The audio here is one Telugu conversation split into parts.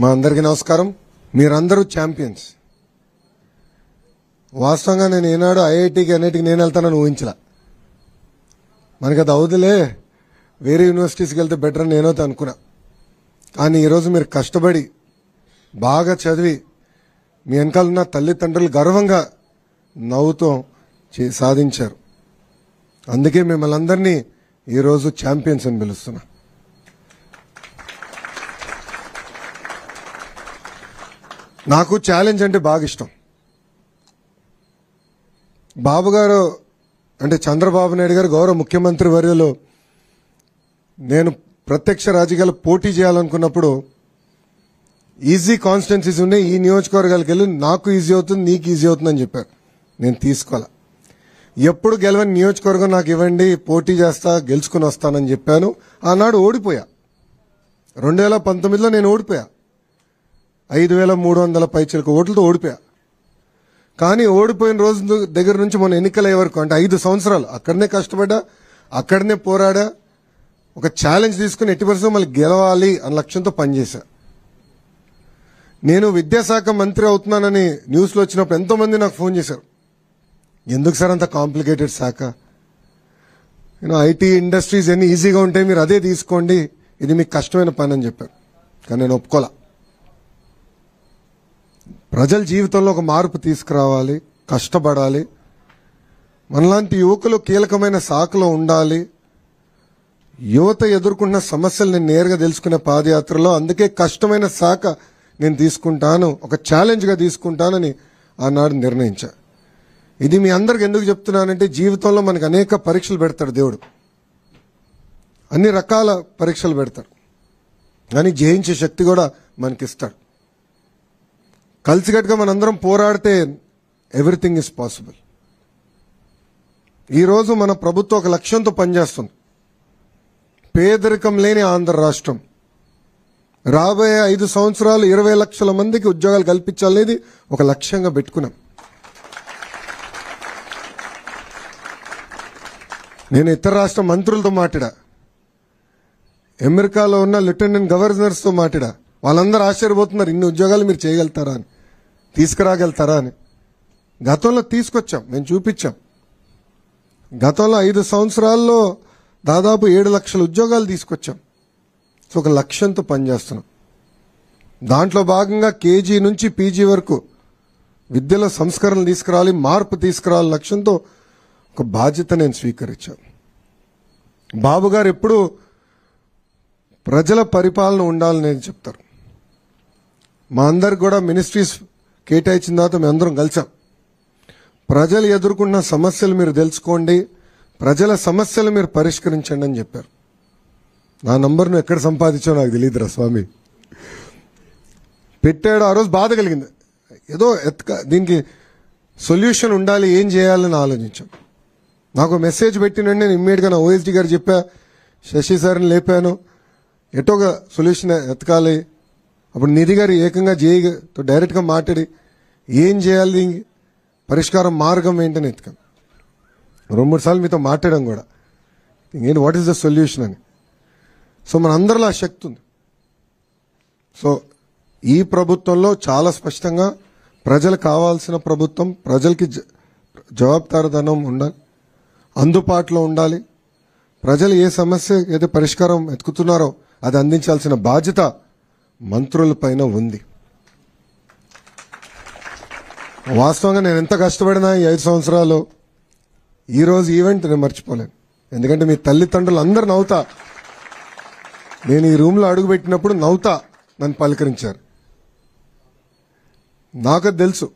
మా అందరికీ నమస్కారం. మీరందరూ ఛాంపియన్స్. వాస్తవంగా నేను ఏనాడు ఐఐటికి అన్నిటికి నేను వెళ్తానని ఊహించలా. మనకి అది అవుదులే, వేరే యూనివర్సిటీస్కి వెళ్తే బెటర్ అని నేనైతే అనుకున్నా. కానీ ఈరోజు మీరు కష్టపడి బాగా చదివి మీ వెనకాలన్న తల్లిదండ్రులు గర్వంగా నవ్వుతూ సాధించారు. అందుకే మిమ్మల్ని అందరినీ ఈరోజు ఛాంపియన్స్ అని పిలుస్తున్నా. నాకు ఛాలెంజ్ అంటే బాగా ఇష్టం. బాబు గారు అంటే చంద్రబాబు నాయుడు గారు గౌరవ ముఖ్యమంత్రి వర్యులు నేను ప్రత్యక్ష రాజకీయాలు పోటీ చేయాలనుకున్నప్పుడు ఈజీ కాన్స్టిట్యున్సీస్ ఉన్నాయి, ఈ నియోజకవర్గాలకు వెళ్ళి నాకు ఈజీ అవుతుంది, నీకు ఈజీ అవుతుందని చెప్పారు. నేను తీసుకోవాలా. ఎప్పుడు గెలవని నియోజకవర్గం నాకు ఇవ్వండి, పోటీ చేస్తా, గెలుచుకుని వస్తానని చెప్పాను. ఆనాడు ఓడిపోయా. 2019లో నేను ఓడిపోయా. 5,300 పైచిలకు ఓట్లతో ఓడిపోయా. కానీ ఓడిపోయిన రోజు దగ్గర నుంచి మొన్న ఎన్నికలయ్యే వరకు అంటే 5 సంవత్సరాలు అక్కడనే కష్టపడ్డా, అక్కడనే పోరాడా. ఒక ఛాలెంజ్ తీసుకుని 80% మళ్ళీ గెలవాలి అన్న లక్ష్యంతో పనిచేశా. నేను విద్యాశాఖ మంత్రి అవుతున్నానని న్యూస్లో వచ్చినప్పుడు ఎంతో మంది నాకు ఫోన్ చేశారు. ఎందుకు సార్ అంత కాంప్లికేటెడ్ శాఖ, ఐటీ ఇండస్ట్రీస్ ఎన్ని ఈజీగా ఉంటాయి, మీరు అదే తీసుకోండి, ఇది మీకు కష్టమైన పని అని చెప్పారు. కానీ నేను ఒప్పుకోలా. ప్రజల జీవితంలో ఒక మార్పు తీసుకురావాలి, కష్టపడాలి. మనలాంటి యువకులు కీలకమైన శాఖలో ఉండాలి. యువత ఎదుర్కొన్న సమస్యలు నేను నేరుగా తెలుసుకునే పాదయాత్రలో అందుకే కష్టమైన శాఖ నేను తీసుకుంటాను, ఒక ఛాలెంజ్గా తీసుకుంటానని ఆనాడు నిర్ణయించా. ఇది మీ అందరికి ఎందుకు చెప్తున్నానంటే జీవితంలో మనకు అనేక పరీక్షలు పెడతాడు దేవుడు, అన్ని రకాల పరీక్షలు పెడతాడు. కానీ జయించే శక్తి కూడా మనకిస్తాడు. కలిసికట్టుగా మనందరం పోరాడితే ఎవ్రీథింగ్ ఈజ్ పాసిబుల్. ఈరోజు మన ప్రభుత్వం ఒక లక్ష్యంతో పనిచేస్తుంది. పేదరికం లేని ఆంధ్ర రాష్ట్రం. రాబోయే 5 సంవత్సరాలు 20 లక్షల మందికి ఉద్యోగాలు కల్పించాలనేది ఒక లక్ష్యంగా పెట్టుకున్నాం. నేను ఇతర రాష్ట్ర మంత్రులతో మాట్లాడా, అమెరికాలో ఉన్న లెఫ్టినెంట్ గవర్నర్స్తో మాట్లాడా. వాళ్ళందరూ ఆశ్చర్యపోతున్నారు, ఇన్ని ఉద్యోగాలు మీరు చేయగలుగుతారా అని, తీసుకురాగలుగుతారా అని. గతంలో తీసుకొచ్చాం, మేము చూపించాం. గతంలో 5 సంవత్సరాల్లో దాదాపు 7 లక్షల ఉద్యోగాలు తీసుకొచ్చాం. సో ఒక లక్ష్యంతో పనిచేస్తున్నాం. దాంట్లో భాగంగా కేజీ నుంచి పీజీ వరకు విద్యలో సంస్కరణలు తీసుకురావాలి, మార్పు తీసుకురావాలి లక్ష్యంతో ఒక బాధ్యత నేను స్వీకరించాను. బాబు గారు ఎప్పుడు ప్రజల పరిపాలన ఉండాలని చెప్తారు. మా అందరికి కూడా మినిస్ట్రీస్ కేటాయించిన తర్వాత మేము అందరం కలిసాం. ప్రజలు ఎదుర్కొన్న సమస్యలు మీరు తెలుసుకోండి, ప్రజల సమస్యలు మీరు పరిష్కరించండి అని చెప్పారు. నా నంబర్ను ఎక్కడ సంపాదించావు నాకు తెలియదురా స్వామి. పెట్టాడు. ఆ రోజు బాధ కలిగింది. ఏదో దీనికి సొల్యూషన్ ఉండాలి, ఏం చేయాలని ఆలోచించాం. నాకు మెసేజ్ పెట్టినండి, నేను ఇమ్మీడియట్గా నా ఓఎస్డీ గారు చెప్పా, శశి సార్ని లేపాను, ఎటోగా సొల్యూషన్ ఎతకాలి. అప్పుడు నిధి గారు ఏకంగా జేఈతో డైరెక్ట్గా మాట్లాడి ఏం చేయాలి, పరిష్కారం మార్గం ఏంటని ఎత్తుకాం. 2-3 సార్లు మీతో మాట్లాడాం కూడా, ఏంటి వాట్ ఈస్ ద సొల్యూషన్ అని. సో మన అందరిలో ఆ శక్తి ఉంది. సో ఈ ప్రభుత్వంలో చాలా స్పష్టంగా ప్రజలకు కావాల్సిన ప్రభుత్వం, ప్రజలకి జవాబుదారీతనం ఉండాలి, అందుబాటులో ఉండాలి. ప్రజలు ఏ సమస్య అయితే పరిష్కారం ఎత్తుకుతున్నారో అది అందించాల్సిన బాధ్యత మంత్రుల పైన ఉంది. వాస్తవంగా నేను ఎంత కష్టపడినా ఈ 5 సంవత్సరాలు ఈరోజు ఈవెంట్ నేను మర్చిపోలేను. ఎందుకంటే మీ తల్లిదండ్రులు అందరు నవ్వుతా, నేను ఈ రూమ్లో అడుగుపెట్టినప్పుడు నవ్వుతా నన్ను పలకరించారు. నాకు తెలుసు.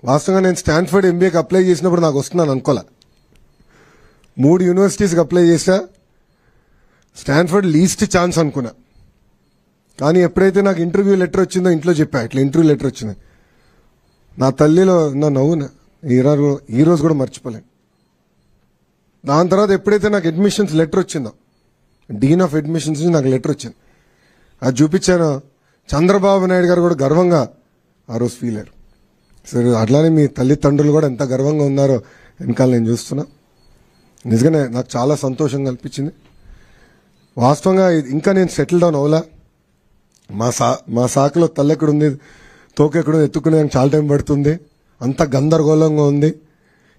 వాస్తవంగా నేను స్టాన్ఫర్డ్ ఎంబీఏకి అప్లై చేసినప్పుడు నాకు వస్తున్నాను అనుకోలే. 3 యూనివర్సిటీస్కి అప్లై చేశా. స్టాన్ఫర్డ్ లీస్ట్ ఛాన్స్ అనుకున్నా. కానీ ఎప్పుడైతే నాకు ఇంటర్వ్యూ లెటర్ వచ్చిందో ఇంట్లో చెప్పా, ఇట్లా ఇంటర్వ్యూ లెటర్ వచ్చింది. నా తల్లిలో నా నవ్వున ఈ రోజు కూడా మర్చిపోలేను. దాని తర్వాత ఎప్పుడైతే నాకు అడ్మిషన్స్ లెటర్ వచ్చిందో, డీన్ ఆఫ్ అడ్మిషన్స్ నుంచి నాకు లెటర్ వచ్చింది, అది చూపించాను. చంద్రబాబు నాయుడు గారు కూడా గర్వంగా ఆ రోజు ఫీల్ అయ్యారు. సరే అట్లానే మీ తల్లిదండ్రులు కూడా ఎంత గర్వంగా ఉన్నారో వెనకాల నేను చూస్తున్నా. నిజంగానే నాకు చాలా సంతోషం కల్పించింది. వాస్తవంగా ఇంకా నేను సెటిల్ డౌన్ అవ్వలా. మా శాఖలో తల్లెక్కడుంది, తోకెక్కడుంది ఎత్తుకునేదానికి చాలా టైం పడుతుంది. అంత గందరగోళంగా ఉంది.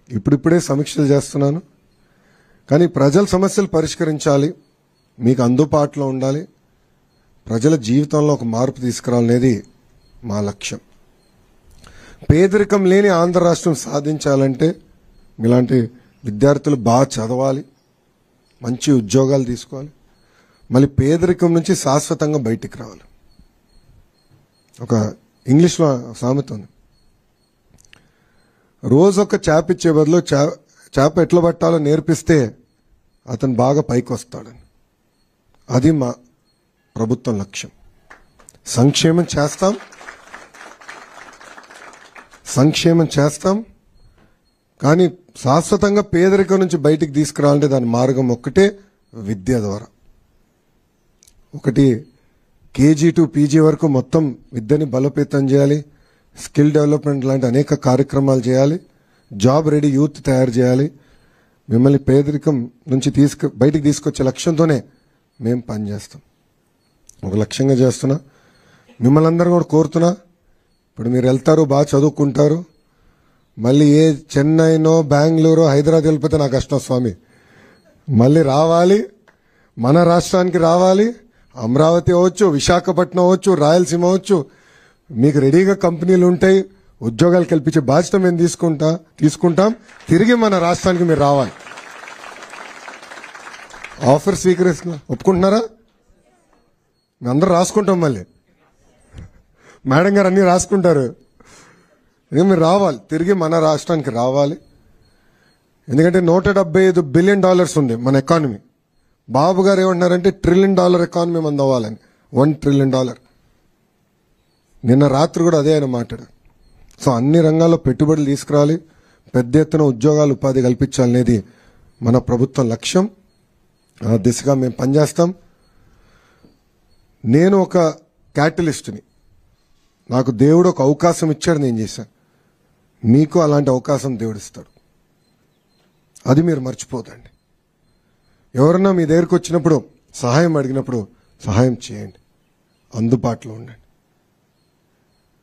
ఇప్పుడిప్పుడే సమీక్షలు చేస్తున్నాను. కానీ ప్రజల సమస్యలు పరిష్కరించాలి, మీకు అందుబాటులో ఉండాలి, ప్రజల జీవితంలో ఒక మార్పు తీసుకురావాలనేది మా లక్ష్యం. పేదరికం లేని ఆంధ్ర రాష్ట్రం సాధించాలంటే ఇలాంటి విద్యార్థులు బాగా చదవాలి, మంచి ఉద్యోగాలు తీసుకోవాలి, మళ్ళీ పేదరికం నుంచి శాశ్వతంగా బయటికి రావాలి. ఒక ఇంగ్లీష్లో సామెత ఉంది, రోజొక చేప ఇచ్చే బదులు చేప ఎట్లా పట్టాలో నేర్పిస్తే అతను బాగా పైకి వస్తాడని. అది మా ప్రభుత్వం లక్ష్యం. సంక్షేమం చేస్తాం, కానీ శాశ్వతంగా పేదరికం నుంచి బయటికి తీసుకురావాలంటే దాని మార్గం ఒక్కటే, విద్య ద్వారా. ఒకటి కేజీ టు పీజీ వరకు మొత్తం విద్యని బలోపేతం చేయాలి, స్కిల్ డెవలప్మెంట్ లాంటి అనేక కార్యక్రమాలు చేయాలి, జాబ్ రెడీ యూత్ తయారు చేయాలి. మిమ్మల్ని పేదరికం నుంచి బయటికి తీసుకొచ్చే లక్ష్యంతోనే మేము పనిచేస్తాం. ఒక లక్ష్యంగా చేస్తున్నా. మిమ్మల్ని అందరూ కూడా కోరుతున్నా, ఇప్పుడు మీరు వెళ్తారు, బాగా చదువుకుంటారు, మళ్ళీ ఏ చెన్నైనో బెంగళూరు హైదరాబాద్ వెళ్ళిపోతే నాకు కష్టం స్వామి. మళ్ళీ రావాలి, మన రాష్ట్రానికి రావాలి. అమరావతి అవ్వచ్చు, విశాఖపట్నం అవ్వచ్చు, రాయలసీమ అవ్వచ్చు, మీకు రెడీగా కంపెనీలు ఉంటాయి, ఉద్యోగాలు కల్పించే బాధ్యత మేము తీసుకుంటాం. తిరిగి మన రాష్ట్రానికి మీరు రావాలి. ఆఫర్ స్వీకరిస్తున్నా, ఒప్పుకుంటున్నారా? మేము అందరూ రాసుకుంటాం, మళ్ళీ మేడం గారు అన్ని రాసుకుంటారు. మీరు రావాలి, తిరిగి మన రాష్ట్రానికి రావాలి. ఎందుకంటే $175 బిలియన్ ఉంది మన ఎకానమీ. బాబు గారు ఏమంటున్నారంటే $1 ట్రిలియన్ ఎకానమీ మంది అవ్వాలని. $1 ట్రిలియన్. నిన్న రాత్రి కూడా అదే ఆయన మాట్లాడారు. సో అన్ని రంగాల్లో పెట్టుబడులు తీసుకురావాలి, పెద్ద ఎత్తున ఉద్యోగాలు ఉపాధి కల్పించాలనేది మన ప్రభుత్వం లక్ష్యం. ఆ దిశగా మేము పనిచేస్తాం. నేను ఒక క్యాటలిస్ట్ని, నాకు దేవుడు ఒక అవకాశం ఇచ్చాడు, నేను చేశాను. మీకు అలాంటి అవకాశం దేవుడు ఇస్తాడు, అది మీరు మర్చిపోదండి. ఎవరన్నా మీ దగ్గరికి వచ్చినప్పుడు సహాయం అడిగినప్పుడు సహాయం చేయండి, అందుబాటులో ఉండండి.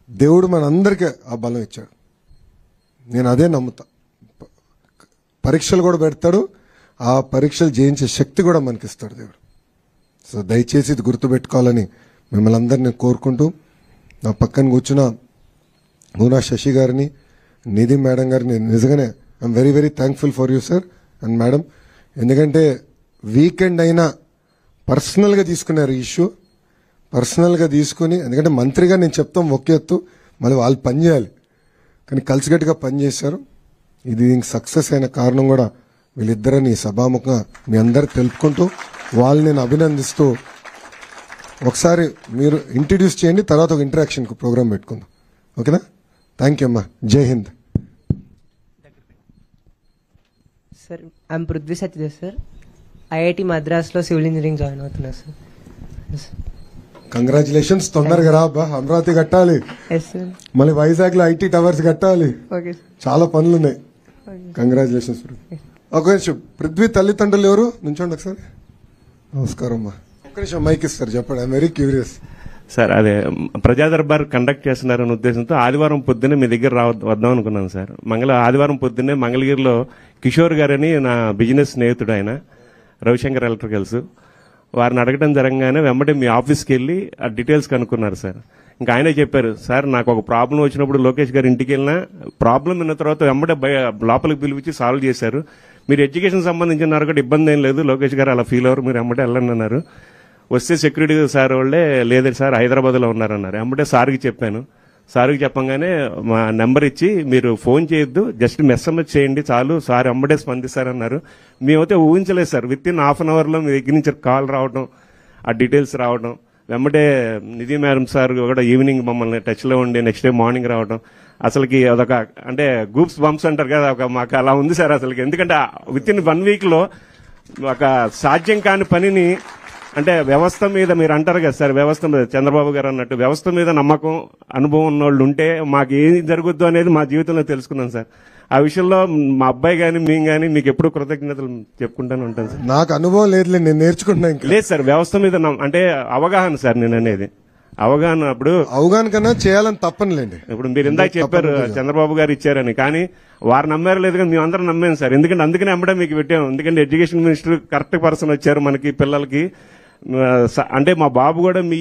దేవుడు మనందరికీ ఆ బలం ఇచ్చాడు, నేను అదే నమ్ముతా. పరీక్షలు కూడా పెడతాడు, ఆ పరీక్షలు జయించే శక్తి కూడా మనకిస్తాడు దేవుడు. సో దయచేసి ఇది గుర్తుపెట్టుకోవాలని మిమ్మల్ని అందరినీ కోరుకుంటూ, నా పక్కన కూర్చున్న మూనా శశి గారిని, నిధి మేడం గారిని నిజంగానే I'm very very thankful for you sir and madam. ఎందుకంటే వీకెండ్ అయినా పర్సనల్గా తీసుకున్నారు ఈ ఇష్యూ, పర్సనల్గా తీసుకుని, ఎందుకంటే మంత్రిగా నేను చెప్తాం ఒకే ఎత్తు, మళ్ళీ వాళ్ళు పని చేయాలి, కానీ కలిసికట్టుగా పనిచేశారు. ఇది దీనికి సక్సెస్ అయిన కారణం కూడా వీళ్ళిద్దరని సభాముఖంగా మీ అందరికి తెలుపుకుంటూ, వాళ్ళని నేను అభినందిస్తూ, ఒకసారి మీరు ఇంట్రడ్యూస్ చేయండి, తర్వాత ఒక ఇంటరాక్షన్ ప్రోగ్రామ్ పెట్టుకుందాం. ఓకేనా? థ్యాంక్ యూ అమ్మా. జై హింద్. Sir I'm Prithvi Satyadev sir. IIT మద్రాస్లో సివిల్ ఇంజనీరింగ్ జాయిన్ అవుతున్నా సార్. కంగ్రాచులేషన్స్. తొందరగా రా అబ్బా, అమరావతి కట్టాలి, మళ్ళీ వైజాగ్ లో ఐటీ టవర్స్ కట్టాలి, చాలా పనులు ఉన్నాయి. కంగ్రాచులేషన్స్. ఒక నిమిషం, పృథ్వీ తల్లిదండ్రులు ఎవరు? నుంచోండి ఒకసారి. నమస్కారం అమ్మా. ఒక్క నిమిషం మైక్ ఇస్తారు, చెప్పండి. I'm very curious. సార్, అదే ప్రజా దర్బార్ కండక్ట్ చేస్తున్నారనే ఉద్దేశంతో ఆదివారం పొద్దున్నే మీ దగ్గర వద్దాం అనుకున్నాను సార్. ఆదివారం పొద్దున్నే మంగళగిరిలో కిషోర్ గారని నా బిజినెస్ స్నేహితుడు, ఆయన రవిశంకర్ ఎలక్ట్రికల్స్, వారిని అడగడం జరగగానే వెంబడే మీ ఆఫీస్కి వెళ్ళి ఆ డీటెయిల్స్ కనుక్కున్నారు సార్. ఇంకా ఆయనే చెప్పారు, సార్ నాకు ఒక ప్రాబ్లం వచ్చినప్పుడు లోకేష్ గారు ఇంటికి వెళ్ళినా ప్రాబ్లం విన్న తర్వాత వెంబడే లోపలికి పిలిపించి సాల్వ్ చేశారు. మీరు ఎడ్యుకేషన్ సంబంధించిన కూడా ఇబ్బంది ఏం లేదు, లోకేష్ గారు అలా ఫీల్ అవ్వరు, మీరు వెంబడే వెళ్ళండి అన్నారు. వస్తే సెక్యూరిటీ సార్ వాళ్ళే లేదండి సార్ హైదరాబాద్లో ఉన్నారన్నారు. వెంబడే సార్కి చెప్పాను. సార్కి చెప్పంగానే మా నెంబర్ ఇచ్చి, మీరు ఫోన్ చేయొద్దు, జస్ట్ మెస్ఎంఎస్ చేయండి చాలు, సార్ వెంబడే స్పందిస్తారన్నారు. మేమైతే ఊహించలేదు sir, with in half an అవర్లో మీ దగ్గర నుంచి కాల్ రావడం, ఆ డీటెయిల్స్ రావడం, వెంబడే నిధి మేడం సార్ కూడా ఈవినింగ్ మమ్మల్ని టచ్లో ఉండి నెక్స్ట్ డే మార్నింగ్ రావడం, అసలుకి అదొక అంటే గూప్స్ బంప్స్ అంటారు కదా, మాకు అలా ఉంది సార్ అసలుకి. ఎందుకంటే విత్ ఇన్ 1 వీక్లో ఒక సాధ్యం కాని పనిని అంటే వ్యవస్థ మీద మీరు అంటారు కదా సార్, వ్యవస్థ మీద చంద్రబాబు గారు అన్నట్టు వ్యవస్థ మీద నమ్మకం, అనుభవం ఉన్న వాళ్ళు ఉంటే మాకు ఏం జరుగుద్దో అనేది మా జీవితంలో తెలుసుకున్నాం సార్. ఆ విషయంలో మా అబ్బాయి కానీ మేము కానీ మీకు ఎప్పుడు కృతజ్ఞతలు చెప్పుకుంటానే ఉంటాను సార్. నాకు అనుభవం లేదు, నేను నేర్చుకుంటున్నా ఇంకా. లేదు సార్, వ్యవస్థ మీద అంటే అవగాహన సార్, నేను అనేది అవగాహన. అప్పుడు అవగాహన కన్నా చేయాలని తప్పనులేండి. ఇప్పుడు మీరు ఇందాక చెప్పారు చంద్రబాబు గారు ఇచ్చారని, కానీ వారు నమ్మారు లేదు కానీ మేము అందరం నమ్మాము సార్. ఎందుకంటే అందుకనే అమ్మడే మీకు పెట్టాము. ఎందుకంటే ఎడ్యుకేషన్ మినిస్టర్ కరెక్ట్ పర్సన్ వచ్చారు మనకి పిల్లలకి. అంటే మా బాబు కూడా మీ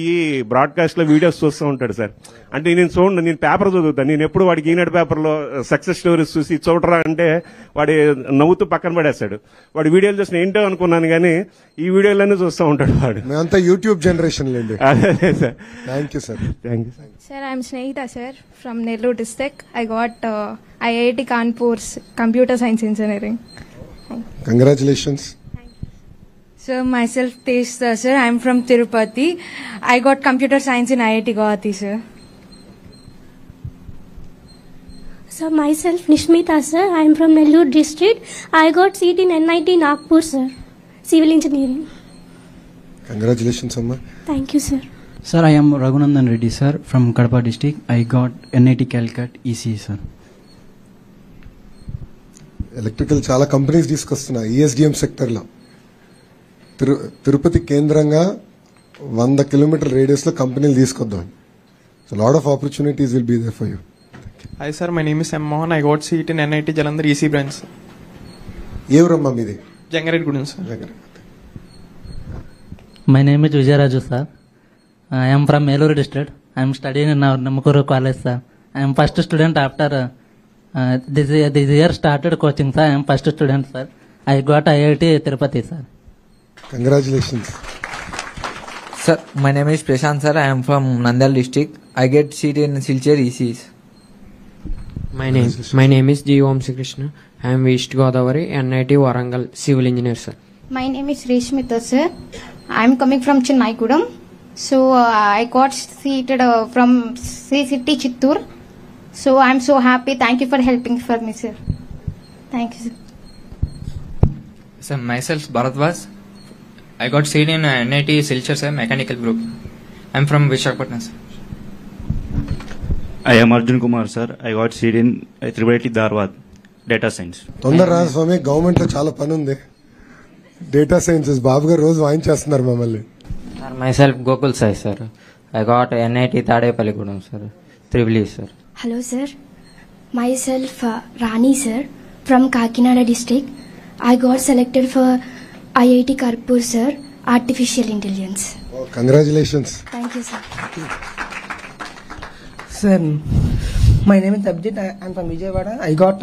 బ్రాడ్కాస్ట్ లో వీడియోస్ చూస్తూ ఉంటాడు సార్. అంటే నేను చూడండి, నేను పేపర్ చదువుతాను, నేను ఎప్పుడు వాడికి ఈనాడు పేపర్లో సక్సెస్ స్టోరీస్ చూసి చూడరా అంటే వాడి నవ్వుతూ పక్కన పడేస్తాడు. వాడి వీడియోలు చూసిన ఏంటో అనుకున్నాను కానీ ఈ వీడియోలన్నీ చూస్తూ ఉంటాడు వాడు. మేమంతా యూట్యూబ్ జనరేషన్ లేండి. అదే sir. Thank you sir. Thank you. Sir, I'm Snehita, sir, from Nellore district. I got IIT Kanpur's Computer Science Engineering. Congratulations. Sir, myself Tesh, sir. I'm from Tirupati. I got computer science in IIT Guwahati, sir. So myself Nishmita, sir. I am from Nellore district. I got seat in NIT Nagpur, sir. Civil engineering. Congratulations అమ్మా. Thank you, sir. Sir, I am Raghunandan Reddy, sir, from Kadapa district. I got NIT Calicut ECE, sir. Electrical చాలా కంపెనీస్ తీసుకొస్తున్నాయి ఈఎస్డిఎం సెక్టర్లో. తిరుపతి కేంద్రంగా 100 కిలోమీటర్ రేడియస్ లో కంపెనీలు తీసుకొద్దాం. So lot of opportunities will be there for you. Hi sir, my name is M. Mohan. I got seat in NIT Jalandhar EC branch. ఏ ఊరమ్మా మీది? Jangaredgudem, sir. My name is Vijay Raju, sir. I am from Nellore district. I am studying in our Namakuru college, sir. I am first student after this year started coaching, sir. I am first student, sir. I got IIT Tirupati, sir. Congratulations. Sir, my name is Prashant, sir. I am from Nandal district. I get seat in Silchar ECs. My name is G. Omsi Krishna. I am East Godavari, NIT Warangal, civil engineer, sir. My name is Reshmita, sir. I am coming from Chennai. So I got seated from C-City Chittoor. So I am so happy. Thank you for helping for me, sir. Thank you, sir. Sir, myself Bharatwaj. I got seat in NIT Silchar, sir, mechanical group. I am from Visakhapatnam, sir. I am Arjun Kumar, sir. I got seat in IIT Dharwad, data science. తొందర రా స్వామి, గవర్నమెంట్ లో చాలా పని ఉంది. డేటా సైన్సెస్ బాబు గారు రోజు వాయించేస్తున్నారు మమ్మల్ని. Sir, myself Gokul Sai, sir. I got NIT Tadepalligudem, sir. Tribli, sir. Hello, sir. Myself Rani, sir, from Kakinada district. I got selected for IIT Kanpur, sir, Artificial Intelligence. Congratulations. Thank you, sir. Sir, my name is Abhijit. I am from Vijayawada. I got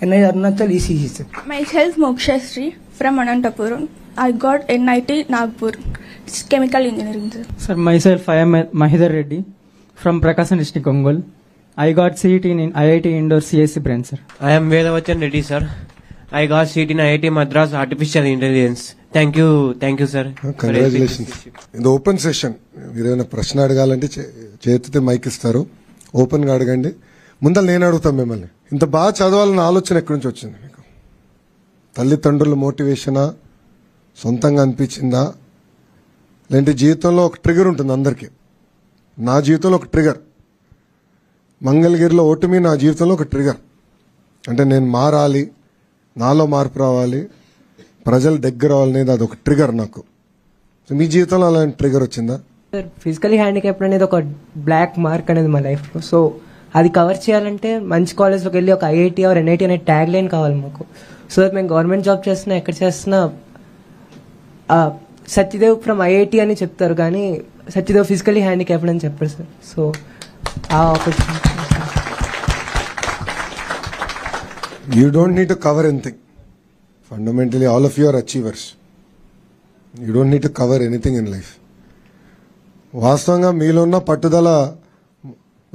NIT Arunachal ECE, sir. Myself Moksha Sri from Anantapuram. I got NIT Nagpur. It's chemical engineering, sir. Sir, myself I am Mahidhar Reddy from Prakasam district, Ongole. I got seat in IIT Indore CSC branch, sir. I am Vedavachan Reddy, sir. I got seat in IIT Madras Artificial Intelligence. Thank you, sir. Congratulations. ఇది ఓపెన్ సెషన్. మీరేమైనా ప్రశ్న అడగాలంటే చేతితే మైక్ ఇస్తారు, ఓపెన్ గా అడగండి. ముందర నేను అడుగుతాను మిమ్మల్ని, ఇంత బాగా చదవాలన్న ఆలోచన ఎక్కడి నుంచి వచ్చింది మీకు? తల్లిదండ్రుల మోటివేషనా, సొంతంగా అనిపించిందా, లేదంటే జీవితంలో ఒక ట్రిగర్ ఉంటుంది అందరికీ? నా జీవితంలో ఒక ట్రిగర్, మంగళగిరిలో ఓటమి నా జీవితంలో ఒక ట్రిగర్. అంటే నేను మారాలి, నాలో మార్పు రావాలి, ప్రజల దగ్గర రావాలనేది అదొక ట్రిగర్ నాకు. సో మీ జీవితంలో అలాంటి ట్రిగర్ వచ్చిందా? సార్, ఫిజికలీ హ్యాండిక్యాప్డ్ అనేది ఒక బ్లాక్ మార్క్ అనేది మా లైఫ్లో. సో అది కవర్ చేయాలంటే మంచి కాలేజ్లోకి వెళ్ళి ఒక ఐఐటీ ఆర్ ఎన్ఐటీ అనే ట్యాగ్ లైన్ కావాలి మాకు. సో మేము గవర్నమెంట్ జాబ్ చేస్తున్నా, ఎక్కడ చేస్తున్నా సత్యదేవ్ ఫ్రమ్ ఐఐటి అని చెప్తారు, కానీ సత్యదేవ్ ఫిజికలీ హ్యాండిక్యాప్డ్ అని చెప్పారు సార్. సో ఆ opportunity. You don't need to cover anything. Fundamentally, all of you are achievers. You don't need to cover anything in life. వాస్తవంగా మీలో ఉన్న పట్టుదల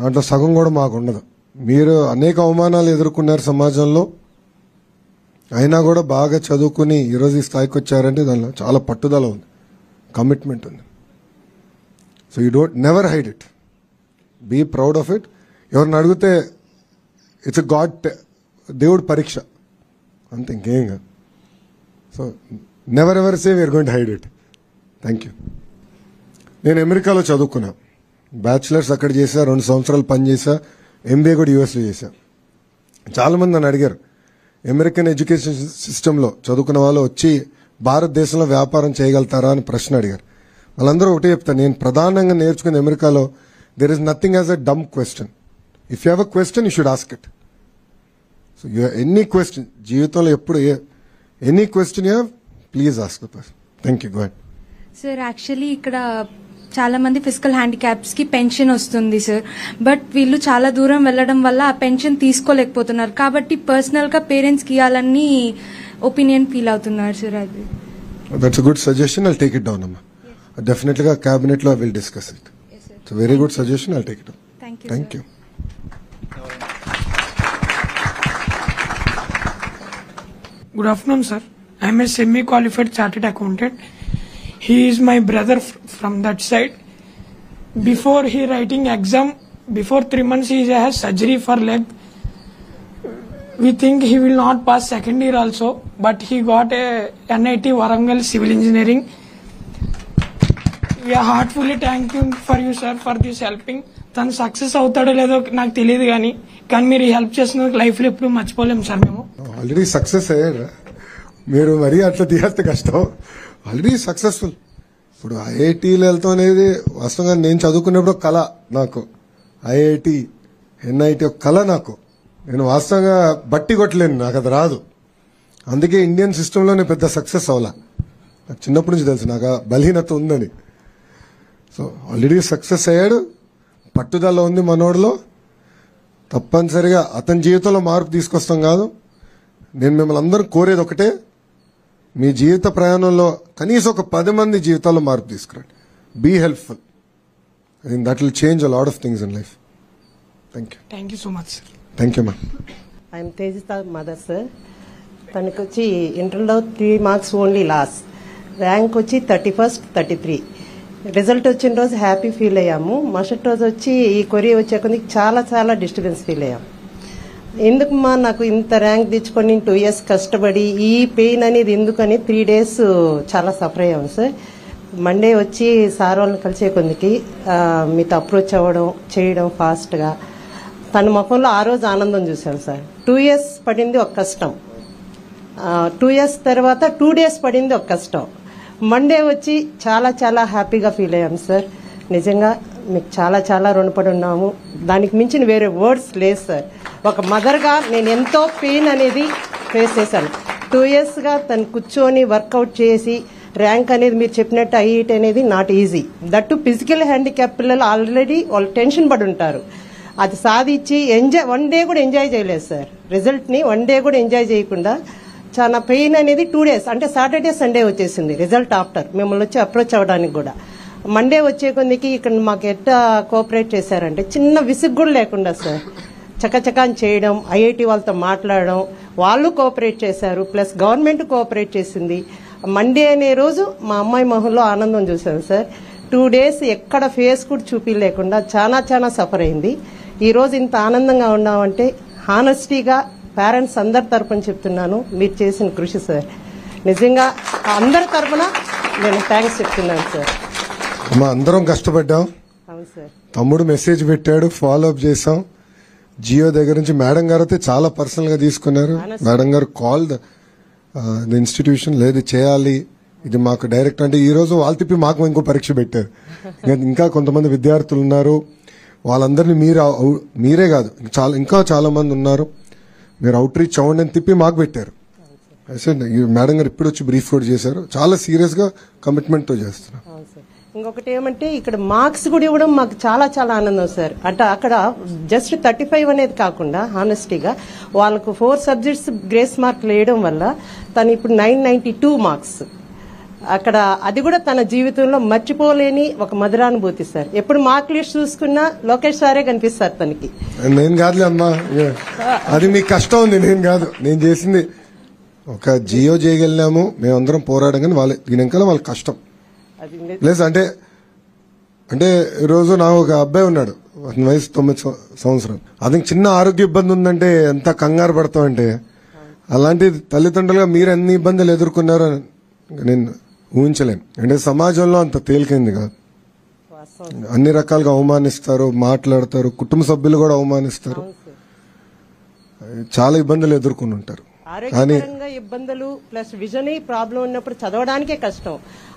దాంట్లో సగం కూడా మాకు ఉండదు. మీరు అనేక అవమానాలు ఎదుర్కొన్నారు సమాజంలో, అయినా కూడా బాగా చదువుకుని ఈరోజు ఈ స్థాయికి వచ్చారంటే దానిలో చాలా పట్టుదల ఉంది, కమిట్మెంట్ ఉంది. So you don't never hide it, be proud of it. ఎవరిని అడిగితే ఇట్స్ ఎ గాడ్, దేవుడు పరీక్ష అంతే, ఇంకేం కాదు. So never ever say we are going to hide it. Thank you. నేను అమెరికాలో చదువుకున్నా, బ్యాచిలర్స్ అక్కడ చేశా, 2 సంవత్సరాలు పనిచేసా, ఎంబీఏ కూడా యూఎస్లో చేశా. చాలామంది నన్ను అడిగారు, అమెరికన్ ఎడ్యుకేషన్ సిస్టంలో చదువుకున్న వాళ్ళు వచ్చి భారతదేశంలో వ్యాపారం చేయగలుగుతారా అని ప్రశ్న అడిగారు. వాళ్ళందరూ ఒకటే చెప్తాను, నేను ప్రధానంగా నేర్చుకున్న అమెరికాలో there is nothing as a dumb question. If you have a question you should ask it. So you any question, జీవితంలో ఎప్పుడు any question you have, please ask the person. Thank you. Go ahead. Sir actually ఇక్కడ చాలా మంది ఫిజికల్ హ్యాండిక్యాప్స్ కి పెన్షన్ వస్తుంది సార్, బట్ వీళ్ళు చాలా దూరం వెళ్ళడం వల్ల ఆ పెన్షన్ తీసుకోలేకపోతున్నారు. కాబట్టి పర్సనల్ గా పేరెంట్స్ కి ఇవ్వాలని ఒపీనియన్ ఫీల్ అవుతున్నారు సార్. అది that's a good suggestion. I'll take it down అమ్మా. డెఫినెట్గా క్యాబినెట్ లో will discuss it. It's very good suggestion. I'll take it down. Thank you. Good afternoon, sir. I am a semi-qualified chartered accountant. He is my brother from that side. Before he writing exam, before 3 months he has surgery for leg. We think he will not pass second year also, but he got a NIT Warangal Civil Engineering. We are heartfully thanking for you, sir, for this helping. తను సక్సెస్ అవుతాడో లేదో నాకు తెలియదు, కానీ మీరు హెల్ప్ చేసినందుకు లైఫ్ లో ఎప్పుడు మర్చిపోలేము సార్. మేము ఆల్రెడీ సక్సెస్ అయ్యారు, మీరు మరీ అట్లా తీస్తే కష్టం. Already successful. ఇప్పుడు ఐఐటీలో వెళ్తాం అనేది వాస్తవంగా నేను చదువుకున్నప్పుడు ఒక కళ నాకు. ఐఐటి ఎన్ఐటి ఒక కళ నాకు. నేను వాస్తవంగా బట్టి కొట్టలేను, నాకు అది రాదు. అందుకే ఇండియన్ సిస్టంలో నేను పెద్ద సక్సెస్ అవ్వాల. నాకు చిన్నప్పటి నుంచి తెలుసు నాకు బలహీనత ఉందని. సో ఆల్రెడీ సక్సెస్ అయ్యాడు, పట్టుదల ఉంది మనోడిలో. తప్పనిసరిగా అతని జీవితంలో మార్పు తీసుకొస్తాం కాదు. నేను మిమ్మల్ని అందరూ కోరేది ఒకటే, మీ జీవిత ప్రయాణంలో కనీసం ఒక 10 మంది జీవితాల్లో మార్పు తీసుకురండి. Be helpful. I think that will change a lot of things in life. Thank you. Thank you so much sir. Thank you ma'am. I'm Tejitha mother sir. తనకు వచ్చి ఇంటర్లో 3 మార్క్స్ ఓన్లీ లాస్. ర్యాంక్ వచ్చి 31st 33. రిజల్ట్ వచ్చిన రోజు హ్యాపీ ఫీల్ అయ్యాము. మరుసటి రోజు వచ్చి ఈ కొరియా వచ్చే కొద్ది చాలా చాలా డిస్టర్బెన్స్ ఫీల్ అయ్యాము. ఎందుకమ్మా నాకు ఇంత ర్యాంక్ తెచ్చుకొని 2 years కష్టపడి ఈ పెయిన్ అనేది ఎందుకని 3 days చాలా సఫర్ అయ్యాము సార్. మండే వచ్చి సార్ వాళ్ళని కలిసే కొద్దికి మీతో అప్రోచ్ అవ్వడం చేయడం ఫాస్ట్గా తన ముఖంలో ఆ రోజు ఆనందం చూశాను సార్. 2 years పడింది ఒక కష్టం, 2 years తర్వాత 2 days పడింది ఒక కష్టం. మండే వచ్చి చాలా చాలా హ్యాపీగా ఫీల్ అయ్యాము సార్. నిజంగా మీకు చాలా చాలా రుణపడి ఉన్నాము. దానికి మించిన వేరే వర్డ్స్ లేదు సార్. ఒక మదర్గా నేను ఎంతో పెయిన్ అనేది ఫేస్ చేశాను. 2 yearsగా తను కూర్చొని వర్కౌట్ చేసి ర్యాంక్ అనేది మీరు చెప్పినట్టు ఐఐటి అనేది not easy. That physical handicap పిల్లలు ఆల్రెడీ వాళ్ళు టెన్షన్ పడి ఉంటారు. అది సాధించి ఎంజాయ్ 1 day కూడా ఎంజాయ్ చేయలేదు సార్. రిజల్ట్ని 1 day కూడా ఎంజాయ్ చేయకుండా చాలా పెయిన్ అనేది 2 days అంటే సాటర్డే సండే వచ్చేసింది రిజల్ట్ ఆఫ్టర్. మిమ్మల్ని వచ్చి అప్రోచ్ అవ్వడానికి కూడా మండే వచ్చే కొద్దికి ఇక్కడ మాకు ఎట్లా కోఆపరేట్ చేశారంటే చిన్న విసుగు కూడా లేకుండా సార్ చకచకాన్ చేయడం, ఐఐటి వాళ్ళతో మాట్లాడడం, వాళ్ళు కోఆపరేట్ చేశారు. ప్లస్ గవర్నమెంట్ కోఆపరేట్ చేసింది. మండే అనే రోజు మా అమ్మాయి మొహంలో ఆనందం చూశాను సార్. 2 days ఎక్కడ ఫేస్ కూడా చూపించలేకుండా చాలా చాలా సఫర్ అయింది. ఈ రోజు ఇంత ఆనందంగా ఉన్నామంటే హానెస్టీగా పేరెంట్స్ అందరి తరపున చెప్తున్నాను, మీరు చేసిన కృషి సార్. నిజంగా అందరి తరపున నేను థ్యాంక్స్ చెప్తున్నాను సార్. అమ్మా అందరం కష్టపడ్డాం. అవును సార్. తమ్ముడు మెసేజ్ పెట్టాడు, ఫాలో అప్ చేసాం. జియో దగ్గర నుంచి మేడం గారు అయితే చాలా పర్సనల్ గా తీసుకున్నారు. మేడం గారు కాల్ ద ఇన్స్టిట్యూషన్ లేదు చేయాలి, ఇది మాకు డైరెక్ట్ అంటే ఈ రోజు వాళ్ళు తిప్పి మాకు ఇంకో పరీక్ష పెట్టారు. ఇంకా కొంతమంది విద్యార్థులు ఉన్నారు, వాళ్ళందరినీ మీరే కాదు ఇంకా చాలా మంది ఉన్నారు, మీరు అవుట్ రీచ్ అవ్వండి అని తిప్పి మాకు పెట్టారు. మేడం గారు ఇప్పుడు వచ్చి బ్రీఫ్ కూడా చేశారు. చాలా సీరియస్ గా కమిట్మెంట్ తో చేస్తున్నారు. ఇంకొకటి ఏమంటే ఇక్కడ మార్క్స్ కూడా ఇవ్వడం మాకు చాలా చాలా ఆనందం సార్. అంటే అక్కడ జస్ట్ 35 అనేది కాకుండా హానెస్టీగా వాళ్ళకు 4 subjects గ్రేస్ మార్కులు వేయడం వల్ల తను ఇప్పుడు 992 మార్క్స్. అక్కడ అది కూడా తన జీవితంలో మర్చిపోలేని ఒక మధురానుభూతి సార్. ఎప్పుడు మార్క్ లిస్ట్ చూసుకున్నా లోకేష్ సారే కనిపిస్తారు తనకి. నేను కాదులే అమ్మా, అది మీకు కష్టం ఉంది, నేను కాదు. నేను చేసింది ఒక జియో చేయగలిగినాము, మేమందరం పోరాడం, కానీ వాళ్ళ దీని వెనకాల వాళ్ళ కష్టం ప్లస్ అంటే ఈరోజు నాకు ఒక అబ్బాయి ఉన్నాడు, అతని వయసు 9 సంవత్సరాలు. అతనికి చిన్న ఆరోగ్య ఇబ్బంది ఉందంటే ఎంత కంగారు పడతామంటే, అలాంటి తల్లిదండ్రులుగా మీరు ఎన్ని ఇబ్బందులు ఎదుర్కొన్నారో నేను ఊహించలేం. అంటే సమాజంలో అంత తేలికైంది కాదు. అన్ని రకాలుగా అవమానిస్తారు, మాట్లాడతారు, కుటుంబ సభ్యులు కూడా అవమానిస్తారు, చాలా ఇబ్బందులు ఎదుర్కొని ఉంటారు. ఆరోగ్యపరంగా ఇబ్బందులు ప్లస్ విజన్ ప్రాబ్లం ఉన్నప్పుడు చదవడానికే కష్టం.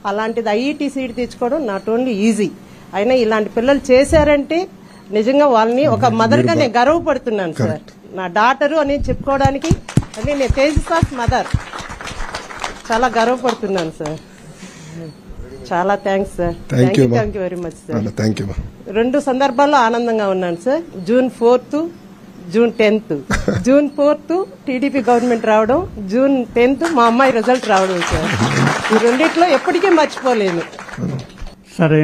అలాంటిది ఐఈటీ సీట్ తెచ్చుకోవడం నాట్ ఓన్లీ ఈజీ, అయినా ఇలాంటి పిల్లలు చేశారంటే నిజంగా వాళ్ళని ఒక మదర్ గా నేను గర్వపడుతున్నాను సార్. నా డాటరు అని చెప్పుకోవడానికి అంటే నేను తేజస్వాస్ మదర్, చాలా గర్వపడుతున్నాను సార్. చాలా thanks sir. Thank you very much sir. Thank you. 2 సందర్భాల్లో ఆనందంగా ఉన్నాను sir. June 4th, June 10th. June 4th TDP government రావడం, June 10th మా అమ్మాయి రిజల్ట్ రావడం సార్. ఈ రెండిట్లో ఎప్పటికీ మర్చిపోలేను. సరే,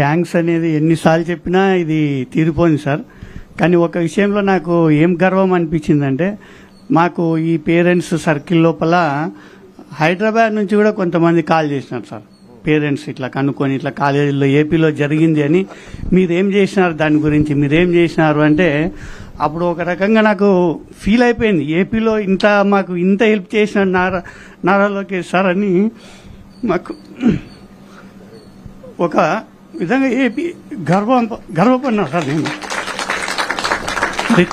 థ్యాంక్స్ అనేది ఎన్నిసార్లు చెప్పినా ఇది తీరిపోయింది సార్. కానీ ఒక విషయంలో నాకు ఏం గర్వం అనిపించిందంటే, మాకు ఈ పేరెంట్స్ సర్కిల్ లోపల హైదరాబాద్ నుంచి కూడా కొంతమంది కాల్ చేసినారు సార్. పేరెంట్స్ ఇట్లా కనుక్కొని ఇట్లా కాలేజీలో ఏపీలో జరిగింది అని, మీరేం చేసినారు దాని గురించి, మీరేం చేసినారు అంటే అప్పుడు ఒక రకంగా నాకు ఫీల్ అయిపోయింది. ఏపీలో మాకు ఇంత హెల్ప్ చేసిన నారా లోకేష్ సార్ అని మాకు ఒక విధంగా ఏపీ గర్వపడినా సార్ నేను.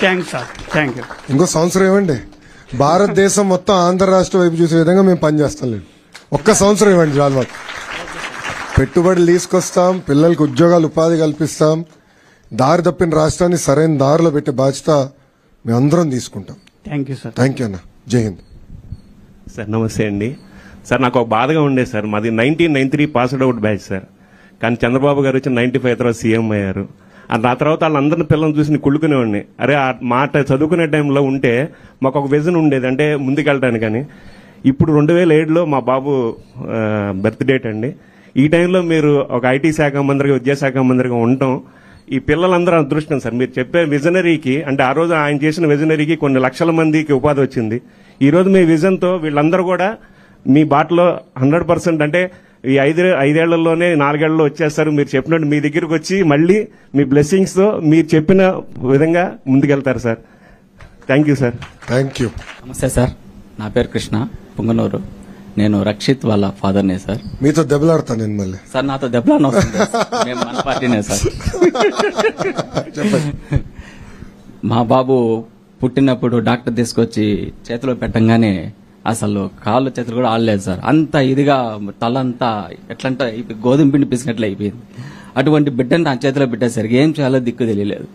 Thanks sir. Thank you. ఇంకో సంవత్సరం ఇవ్వండి, భారతదేశం మొత్తం ఆంధ్ర రాష్ట్ర వైపు చూసే విధంగా మేము పనిచేస్తాం. లేదు, ఒక్క సంవత్సరం ఇవ్వండి చాలు. మాకు పెట్టుబడులు తీసుకొస్తాం, పిల్లలకు ఉద్యోగాలు ఉపాధి కల్పిస్తాం, దారి తప్పిన రాష్ట్రాన్ని సరైన దారిలో పెట్టే బాధ్యత మేమందరం తీసుకుంటాం. Thank you sir. Thank you అన్న. జై హింద్ సార్. నమస్తే అండి సార్. నాకు ఒక బాధగా ఉండేది సార్, మాది 1993 పాస్డ్ అవుట్ బ్యాచ్ సార్. కానీ చంద్రబాబు గారు వచ్చి 95 తర్వాత సీఎం అయ్యారు. ఆ తర్వాత వాళ్ళందరిని పిల్లల్ని చూసి కుళ్ళుకునేవాడిని. అరే ఆ మాట చదువుకునే టైంలో ఉంటే మాకు ఒక విజన్ ఉండేది, అంటే ముందుకెళ్ళడానికి. కానీ ఇప్పుడు 2007లో మా బాబు బర్త్ డేట్ అండి. ఈ టైంలో మీరు ఒక ఐటీ శాఖ మంత్రిగా, విద్యాశాఖ మంత్రిగా ఉండటం ఈ పిల్లలందరూ అదృష్టం సార్. మీరు చెప్పే విజనరీకి, అంటే ఆ రోజు ఆయన చేసిన విజనరీకి కొన్ని లక్షల మందికి ఉపాధి వచ్చింది. ఈ రోజు మీ విజన్తో వీళ్ళందరూ కూడా మీ బాటలో 100%, అంటే ఈ 5 ఏళ్లలోనే 4 ఏళ్లలో వచ్చేస్తారు. మీరు చెప్పినట్టు మీ దగ్గరికి వచ్చి మళ్ళీ మీ బ్లెస్సింగ్స్తో మీరు చెప్పిన విధంగా ముందుకెళ్తారు sir. Thank you sir. Thank you. నమస్తే సార్. నా పేరు కృష్ణ, పుంగనూరు. నేను రక్షిత్ వాళ్ళ ఫాదర్నే సార్. మీతో దెబ్బలాడతాను నేను మళ్ళీ సార్. నాతో దెబ్బలాడను వస్తుంది. మేము మన పార్టీనే సార్. మా బాబు పుట్టినప్పుడు డాక్టర్ తీసుకొచ్చి చేతిలో పెట్టంగానే అసలు కాళ్ళు చేతులు కూడా ఆడలేదు సార్. అంత ఇదిగా తలంతా ఎట్లంటే గోధుమ పిండి పిసినట్లు అయిపోయింది. అటువంటి బిడ్డను నా చేతిలో పెట్టేసరికి ఏం చేయాలో దిక్కు తెలియలేదు.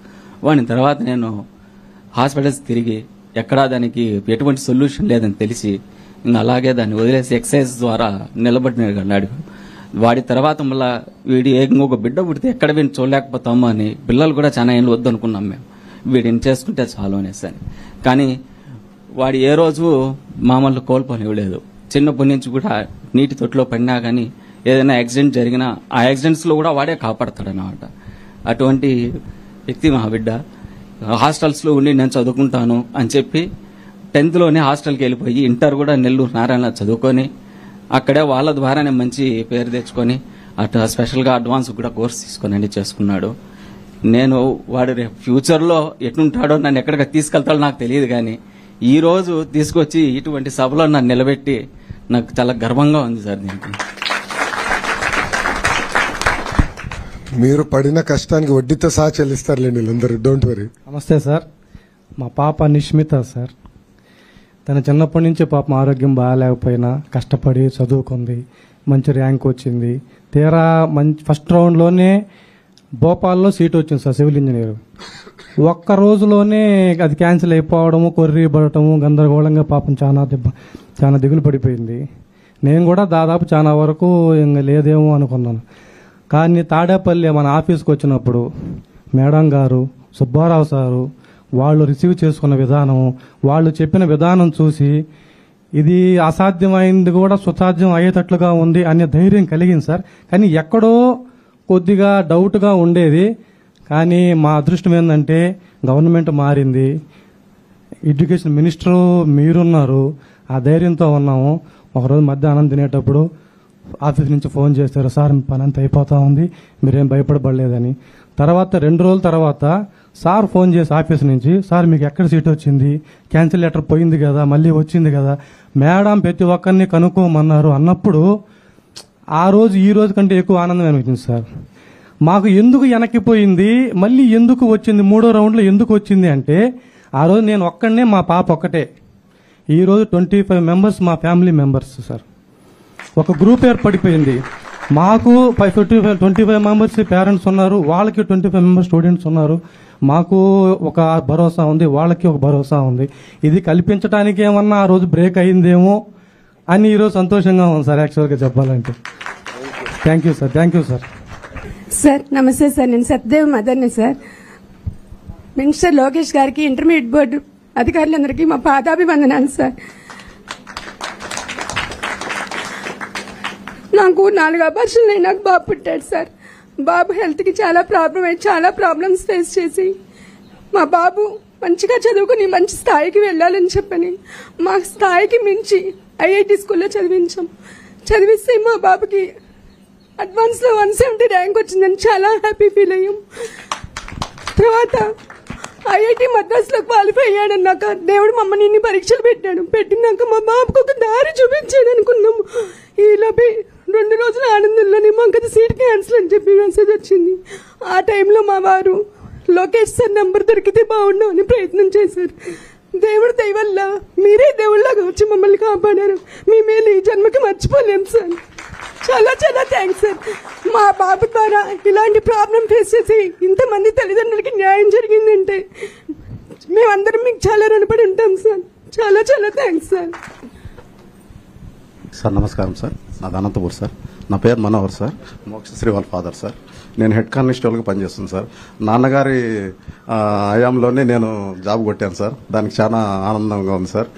వాని తర్వాత నేను హాస్పిటల్స్ తిరిగి ఎక్కడా దానికి ఎటువంటి సొల్యూషన్ లేదని తెలిసి ఇంకా అలాగే దాన్ని వదిలేసి ఎక్సర్సైజ్ ద్వారా నిలబడినాడు. వాడి తర్వాత మళ్ళీ వీడి ఇంకొక బిడ్డ పుడితే ఎక్కడ వీడిని చూడలేకపోతామో అని పిల్లలు కూడా చాలా ఏళ్ళు వద్దు అనుకున్నాం మేము. వీడిని చేసుకుంటే చాలు అనేసి. కానీ వాడు ఏ రోజు మామూలు కోల్పోనివ్వలేదు. చిన్నప్పటి నుంచి కూడా నీటి తొట్టులో పడినా కానీ ఏదైనా యాక్సిడెంట్ జరిగినా ఆ యాక్సిడెంట్స్లో కూడా వాడే కాపాడతాడనమాట. అటువంటి వ్యక్తి మా బిడ్డ. హాస్టల్స్లో ఉండి నేను చదువుకుంటాను అని చెప్పి 10th హాస్టల్కి వెళ్ళిపోయి ఇంటర్ కూడా నెల్లూరు నారాయణ చదువుకొని అక్కడే వాళ్ళ ద్వారానే మంచి పేరు తెచ్చుకొని అటు స్పెషల్గా అడ్వాన్స్ కూడా కోర్స్ తీసుకొని చేసుకున్నాడు. నేను వాడు రేపు ఫ్యూచర్లో ఎట్లుంటాడో, నన్ను ఎక్కడికి తీసుకెళ్తాడో నాకు తెలియదు. కానీ ఈ రోజు తీసుకొచ్చి ఇటువంటి సభలో నన్ను నిలబెట్టి నాకు చాలా గర్వంగా ఉంది సార్. దీనికి మీరు పడిన కష్టానికి వడ్డీతో సహా చెల్లిస్తారులేండి వీళ్ళందరూ. Don't worry. నమస్తే సార్. మా పాప నిష్మిత సార్. తన చిన్నప్పటి నుంచి పాపం ఆరోగ్యం బాగాలేకపోయినా కష్టపడి చదువుకుంది, మంచి ర్యాంక్ వచ్చింది. తీరా ఫస్ట్ రౌండ్లోనే భోపాల్లో సీట్ వచ్చింది సార్, సివిల్ ఇంజనీర్. ఒక్క రోజులోనే అది క్యాన్సిల్ అయిపోవడము, కొర్రీ పడటము, గందరగోళంగా పాపం చాలా దిగులు పడిపోయింది. నేను కూడా దాదాపు చాలా వరకు ఇంకా లేదేమో అనుకున్నాను. కానీ తాడేపల్లి మన ఆఫీస్కి వచ్చినప్పుడు మేడం గారు, సుబ్బారావు సారు వాళ్ళు రిసీవ్ చేసుకున్న విధానం, వాళ్ళు చెప్పిన విధానం చూసి ఇది అసాధ్యమైంది కూడా సుసాధ్యం అయ్యేటట్లుగా ఉంది అనే ధైర్యం కలిగింది సార్. కానీ ఎక్కడో కొద్దిగా డౌట్గా ఉండేది. కానీ మా అదృష్టం ఏంటంటే గవర్నమెంట్ మారింది, ఎడ్యుకేషన్ మినిస్టరు మీరున్నారు, ఆ ధైర్యంతో ఉన్నాము. ఒకరోజు మధ్యాహ్నం తినేటప్పుడు ఆఫీస్ నుంచి ఫోన్ చేశారు, సార్ పని అంతా అయిపోతా ఉంది, మీరేం భయపడబడలేదని. తర్వాత 2 రోజుల తర్వాత సార్ ఫోన్ చేసి ఆఫీస్ నుంచి, సార్ మీకు ఎక్కడ సీట్ వచ్చింది, క్యాన్సిల్ లెటర్ పోయింది కదా, మళ్ళీ వచ్చింది కదా, మేడం ప్రతి ఒక్కరిని కనుక్కోమన్నారు అన్నప్పుడు ఆ రోజు ఈ రోజు కంటే ఎక్కువ ఆనందం అనిపించింది సార్. మాకు ఎందుకు వెనక్కిపోయింది, మళ్ళీ ఎందుకు వచ్చింది, 3వ రౌండ్లో ఎందుకు వచ్చింది అంటే ఆ రోజు నేను ఒక్కడనే, మా పాప ఒక్కటే. ఈ రోజు 25 మెంబర్స్ మా ఫ్యామిలీ మెంబర్స్ సార్. ఒక గ్రూప్ ఏర్పడిపోయింది. మాకు 25 మెంబర్స్ పేరెంట్స్ ఉన్నారు, వాళ్ళకి 25 మెంబర్స్ స్టూడెంట్స్ ఉన్నారు. మాకు ఒక భరోసా ఉంది, వాళ్ళకి ఒక భరోసా ఉంది. ఇది కల్పించడానికి ఏమన్నా ఆ రోజు బ్రేక్ అయిందేమో అని ఈరోజు సంతోషంగా ఉంది సార్. యాక్చువల్గా చెప్పాలంటే thank you sir. Thank you sir. Sir నమస్తే సార్, నేను సత్యదేవ్ మదర్ని సార్. మినిస్టర్ లోకేష్ గారికి, ఇంటర్మీడియట్ బోర్డు అధికారులందరికీ మా పాదాభివందనాలు సార్. నాకు 4 అబార్షన్లు అయి నాకు బాబు పుట్టాడు సార్. బాబు హెల్త్కి చాలా ప్రాబ్లమ్స్ ఫేస్ చేసి మా బాబు మంచిగా చదువుకుని మంచి స్థాయికి వెళ్ళాలని చెప్పని మా స్థాయికి మించి ఐఐటి స్కూల్లో చదివిస్తే మా బాబుకి అడ్వాన్స్లో 170 ర్యాంక్ వచ్చిందని చాలా హ్యాపీ ఫీల్ అయ్యాం. తర్వాత ఐఐటి మద్రాసులో క్వాలిఫై అయ్యాడన్నాక దేవుడు మమ్మల్ని ఇన్ని పరీక్షలు పెట్టినాక మా బాబుకు ఒక దారి చూపించాడు అనుకున్నాము. ఈలోపే 2 రోజుల ఆనందంలోనే మాకు అది సీట్ క్యాన్సిల్ అని చెప్పి మెసేజ్ వచ్చింది. ఆ టైంలో మా వారు లోకేష్ సార్ నెంబర్ దొరికితే బాగుండు అని ప్రయత్నం చేశారు. దేవుడు దయ వల్ల మీరే దేవుళ్ళగా వచ్చి మమ్మల్ని కాపాడారు. మీ మేలు ఈ జన్మకి మర్చిపోలేం సార్. చాలా థ్యాంక్స్ సార్. మా బాబు ద్వారా ఇలాంటి ప్రాబ్లం ఫేస్ చేసి ఇంతమంది తల్లిదండ్రులకి న్యాయం జరిగిందంటే మేమందరం మీకు చాలా రుణపడి ఉంటాం సార్. చాలా థ్యాంక్స్ సార్. సార్ నమస్కారం సార్. నాది అనంతపూర్ సార్. నా పేరు మనోహర్ సార్. మోక్షశ్రీ వాళ్ళ ఫాదర్ సార్. నేను హెడ్ కానిస్టేబుల్గా పనిచేస్తున్నాను సార్. నాన్నగారి హయాంలోనే నేను జాబ్ కొట్టాను సార్. దానికి చాలా ఆనందంగా ఉంది సార్.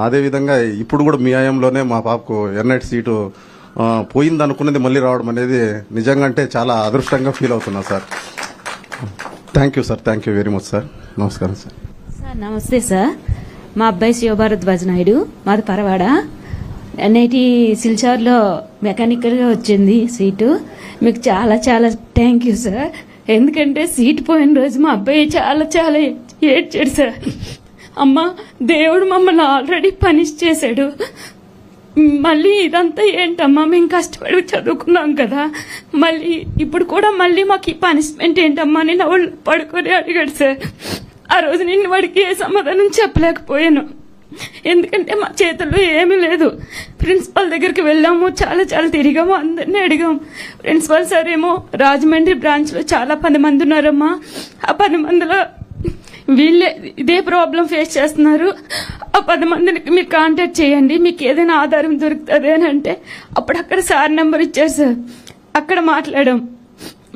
అదేవిధంగా ఇప్పుడు కూడా మీ హయాంలోనే మా పాపకు ఎన్ఐటి సీటు పోయింది అనుకున్నది మళ్ళీ రావడం అనేది నిజంగా అంటే చాలా అదృష్టంగా ఫీల్ అవుతున్నా sir. Thank you sir. Thank you very much sir. నమస్కారం సార్. సార్ నమస్తే సార్. మా అబ్బాయి శివభారద్వాజ్ నాయుడు, మాది పరవాడ. ఎన్ఐటి సిల్చార్లో మెకానికల్గా వచ్చింది సీటు. మీకు చాలా థ్యాంక్ యూ సార్. ఎందుకంటే సీటు పోయిన రోజు మా అబ్బాయి చాలా ఏడ్చాడు సార్. అమ్మ దేవుడు మమ్మల్ని ఆల్రెడీ పనిష్ చేశాడు, మళ్ళీ ఇదంతా ఏంటమ్మా, మేము కష్టపడి చదువుకున్నాం కదా, మళ్ళీ ఇప్పుడు కూడా మళ్ళీ మాకు ఈ పనిష్మెంట్ ఏంటమ్మా అని నవ్వులు పడుకొని అడిగాడు సార్. ఆ రోజు నేను వాడికి ఏ సమాధానం చెప్పలేకపోయాను. ఎందుకంటే మా చేతుల్లో ఏమీ లేదు. ప్రిన్సిపల్ దగ్గరికి వెళ్ళాము, చాలా తిరిగాము, అందరినీ అడిగాము. ప్రిన్సిపల్ సార్ ఏమో రాజమండ్రి బ్రాంచ్ లో చాలా 10 మంది ఉన్నారమ్మా, ఆ 10 మందిలో వీళ్ళే ఇదే ప్రాబ్లం ఫేస్ చేస్తున్నారు, ఆ 10 మందిని మీరు కాంటాక్ట్ చేయండి, మీకు ఏదైనా ఆధారం దొరుకుతుంది అని అంటే అప్పుడు అక్కడ సార్ నెంబర్ ఇచ్చారు సార్. అక్కడ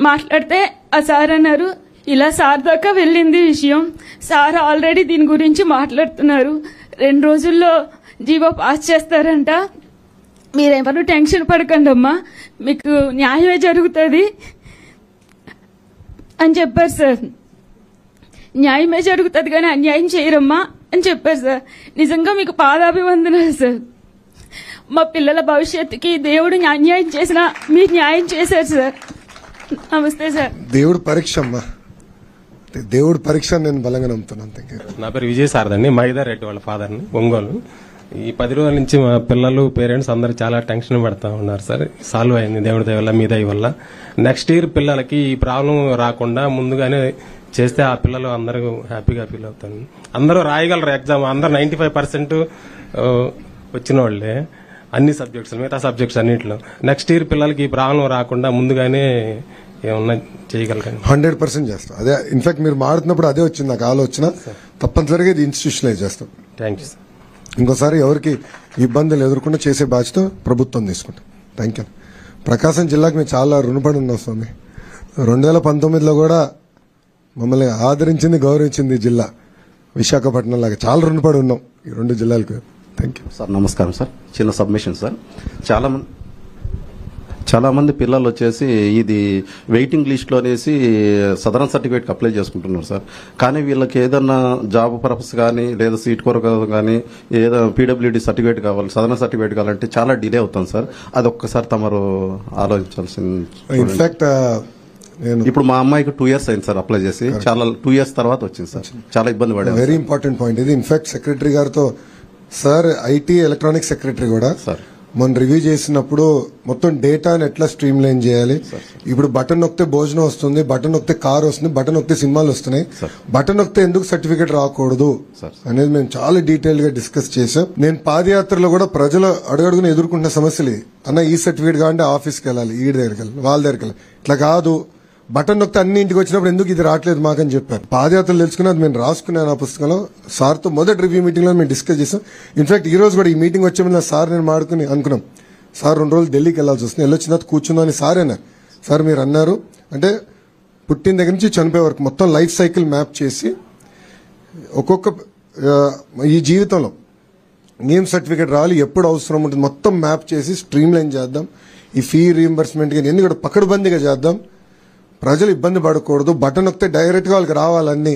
మాట్లాడితే ఆ సార్ అన్నారు, ఇలా సార్ దాకా వెళ్ళింది విషయం, సార్ ఆల్రెడీ దీని గురించి మాట్లాడుతున్నారు, 2 రోజుల్లో జీవో పాస్ చేస్తారంట, మీరెవరు టెన్షన్ పడకండి అమ్మా, మీకు న్యాయమే జరుగుతుంది అని చెప్పారు సార్. న్యాయమే జరుగుతుంది కానీ అన్యాయం చేయరమ్మా అని చెప్పారు సార్. నిజంగా మీకు పాదాభివందనాలు సార్. మా పిల్లల భవిష్యత్తుకి దేవుడు అన్యాయం చేసినా మీరు న్యాయం చేశారు సార్. నమస్తే సార్. దేవుడు పరీక్ష అమ్మా, దేవుడు పరీక్ష నేను బలంగా నమ్ముతున్నాను. నా పేరు విజయ్ సారథి, మైదార్ రెడ్డి వాళ్ళ ఫాదర్ని, ఒంగోలు. ఈ 10 రోజుల నుంచి మా పిల్లలు పేరెంట్స్ అందరూ చాలా టెన్షన్ పడతా ఉన్నారు సార్. సాల్వ్ అయింది దేవుడి దయ వల్ల, మీ దయ వల్ల. నెక్స్ట్ ఇయర్ పిల్లలకి ఈ ప్రాబ్లం రాకుండా ముందుగానే చేస్తే ఆ పిల్లలు అందరూ హ్యాపీగా ఫీల్ అవుతారు. అందరూ రాయగలరు ఎగ్జామ్, అందరూ 95% వచ్చిన వాళ్ళే అన్ని సబ్జెక్ట్స్, మిగతా సబ్జెక్ట్స్ అన్నింటిలో. నెక్స్ట్ ఇయర్ పిల్లలకి ఈ ప్రాబ్లం రాకుండా ముందుగానే ఏమన్నా చేయగలరు. 100% చేస్తాం. అదే ఇన్ఫాక్ట్ మీరు మాడుతున్నప్పుడు అదే వచ్చింది నాకు ఆలోచన. తప్పనిసరిగా ఇది ఇన్స్టిట్యూషనలైజ్ చేస్తాం. Thank you sir. ఇంకోసారి ఎవరికి ఇబ్బందులు ఎదుర్కొంటే చేసే బాధ్యత ప్రభుత్వం తీసుకుంటాం. Thank you. ప్రకాశం జిల్లాకు మేము చాలా రుణపడి ఉన్నాం స్వామి. 2019లో కూడా మమ్మల్ని ఆదరించింది, గౌరవించింది జిల్లా విశాఖపట్నం లాగా. చాలా రుణపడి ఉన్నాం ఈ 2 జిల్లాలకు. Thank you sir. నమస్కారం సార్. చిన్న సబ్మిషన్ సార్. చాలా మంది పిల్లలు వచ్చేసి ఇది వెయిటింగ్ లిస్ట్లో అనేసి సదరన్ సర్టిఫికేట్కి అప్లై చేసుకుంటున్నారు సార్. కానీ వీళ్ళకి ఏదన్నా జాబ్ పర్పస్ కానీ లేదా సీట్ కొరకు కానీ ఏదో పీడబ్ల్యూడీ సర్టిఫికేట్ కావాలి, సదరన్ సర్టిఫికేట్ కావాలంటే చాలా డిలే అవుతుంది సార్. అది ఒక్కసారి తమరు ఆలోచించాల్సింది. ఇన్ఫాక్ట్ ఇప్పుడు మా అమ్మాయికి 2 years అయింది సార్ అప్లై చేసి, చాలా 2 years తర్వాత వచ్చింది సార్. చాలా ఇబ్బంది పడారు. వెరీ ఇంపార్టెంట్ పాయింట్ ఇది. ఇన్ఫాక్ట్ సెక్రటరీ గారితో సార్, ఐటీ ఎలక్ట్రానిక్స్ సెక్రటరీ కూడా మొన్న రివ్యూ చేసినప్పుడు మొత్తం డేటాని ఎట్లా స్ట్రీమ్ లైన్ చేయాలి, ఇప్పుడు బటన్ నొక్కితే భోజనం వస్తుంది, బటన్ నొక్కితే కార్ వస్తుంది, బటన్ నొక్కితే సినిమాలు వస్తున్నాయి, బటన్ నొక్కితే ఎందుకు సర్టిఫికేట్ రాకూడదు అనేది మేము చాలా డీటెయిల్ గా డిస్కస్ చేసాం. నేను పాదయాత్రలో కూడా ప్రజలు అడుగడుగున ఎదుర్కొంటున్న సమస్యలు అన్న ఈ సర్టిఫికేట్ కావాలంటే ఆఫీస్కి వెళ్ళాలి, ఈ దగ్గరికి వెళ్ళాలి, వాళ్ళ దగ్గరికి వెళ్ళాలి, ఇట్లా కాదు బటన్ నొక్కితే అన్ని ఇంటికి వచ్చినప్పుడు ఎందుకు ఇది రావట్లేదు మాకని చెప్పారు. పాదయాత్రలు తెలుసుకున్నది మేము రాసుకున్నాను ఆ పుస్తకంలో. సార్తో మొదటి రివ్యూ మీటింగ్ లో మేము డిస్కస్ చేసాం. ఇన్ఫాక్ట్ ఈ రోజు కూడా ఈ మీటింగ్ వచ్చే ముందు సార్ నేను మాడుకుని అనుకున్నాం, సార్ 2 రోజులు ఢిల్లీకి వెళ్లాల్సి వస్తుంది, వెళ్ళొచ్చిన తర్వాత కూర్చుందాం అని సార్ అన్నారు. సార్ మీరు అన్నారు అంటే పుట్టిన దగ్గర నుంచి చనిపోయే వరకు మొత్తం లైఫ్ సైకిల్ మ్యాప్ చేసి ఒక్కొక్క ఈ జీవితంలో నేమ్ సర్టిఫికేట్ రావాలి, ఎప్పుడు అవసరం ఉంటుంది మొత్తం మ్యాప్ చేసి స్ట్రీమ్ లైన్ చేద్దాం. ఈ ఫీ రీఎంబర్స్మెంట్ కానీ ఎన్ని కూడా పకడ్బందీగా చేద్దాం. ప్రజలు ఇబ్బంది పడకూడదు, బటన్ నొక్కితే డైరెక్ట్ గా వాళ్ళకి రావాలన్నీ,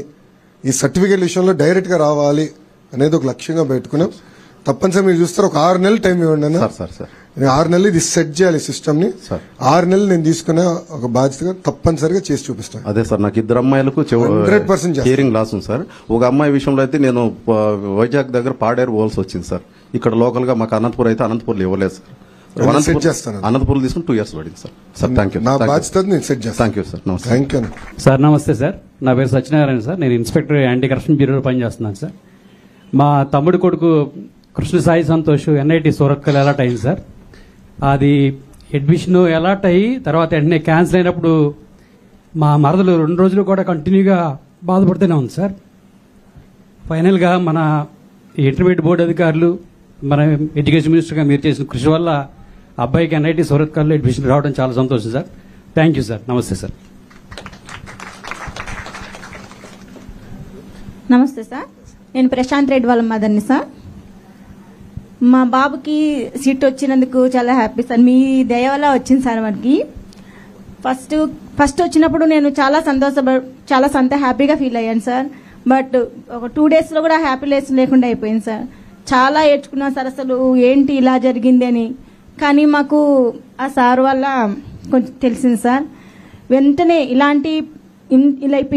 ఈ సర్టిఫికేట్ విషయంలో డైరెక్ట్ గా రావాలి అనేది ఒక లక్ష్యంగా పెట్టుకున్నాం. తప్పనిసరి మీరు చూస్తారు ఒక 6 నెలలు టైం ఇవ్వండి అన్న. 6 నెలలు ఇది సెట్ చేయాలి సిస్టమ్ ని. 6 నెలలు నేను తీసుకునే ఒక బాధ్యతగా తప్పనిసరిగా చేసి చూపిస్తాను. అదే సార్, నాకు 2 అమ్మాయిలకు 100% హియరింగ్ లాస్ ఉంది సార్. ఒక అమ్మాయి విషయంలో అయితే నేను వైజాగ్ దగ్గర పాడేరు పోవాల్సి వచ్చింది సార్. ఇక్కడ లోకల్ గా మాకు అనంతపూర్ అయితే అనంతపూర్లో ఇవ్వలేదు సార్. అనంతపూర్ తీసుకుని 2 years పడింది సార్. Sir thank you. నా బాధ్యత నేను సెట్ చేస్తాను. Thank you sir. నమస్తే. Thank you sir. నమస్తే సార్, నా పేరు సత్యనారాయణ సార్. నేను ఇన్స్పెక్టర్ యాంటీ కరప్షన్ బ్యూరోలో పనిచేస్తున్నాను సార్. మా తమ్ముడు కొడుకు కృష్ణ సాయి సంతోష్ ఎన్ఐటి సూరత్కల్ అలాట్ అయింది సార్. అది అడ్మిషన్ అలాట్ అయ్యి తర్వాత వెంటనే క్యాన్సిల్ అయినప్పుడు మా మరదలు 2 రోజులు కూడా కంటిన్యూగా బాధపడుతూనే ఉంది సార్. ఫైనల్గా మన ఇంటర్మీడియట్ బోర్డు అధికారులు, మన ఎడ్యుకేషన్ మినిస్టర్గా మీరు చేసిన కృషి వల్ల అబ్బాయికి ఎన్ఐటి సూరత్కల్లో అడ్మిషన్ రావడం చాలా సంతోషం సార్. Thank you sir. నమస్తే సార్. నమస్తే సార్, నేను ప్రశాంత్ రెడ్డి వాళ్ళ మదర్ని సార్. మా బాబుకి సీట్ వచ్చినందుకు చాలా హ్యాపీ సార్. మీ దయ వల్ల వచ్చింది సార్ మనకి. ఫస్ట్ వచ్చినప్పుడు నేను చాలా హ్యాపీగా ఫీల్ అయ్యాను సార్. బట్ ఒక 2 days లో కూడా హ్యాపీనెస్ లేకుండా అయిపోయింది సార్. చాలా ఏడ్చుకున్నాను సార్, అసలు ఏంటి ఇలా జరిగింది అని. కానీ మాకు ఆ సార్ వల్ల కొంచెం తెలిసింది సార్. వెంటనే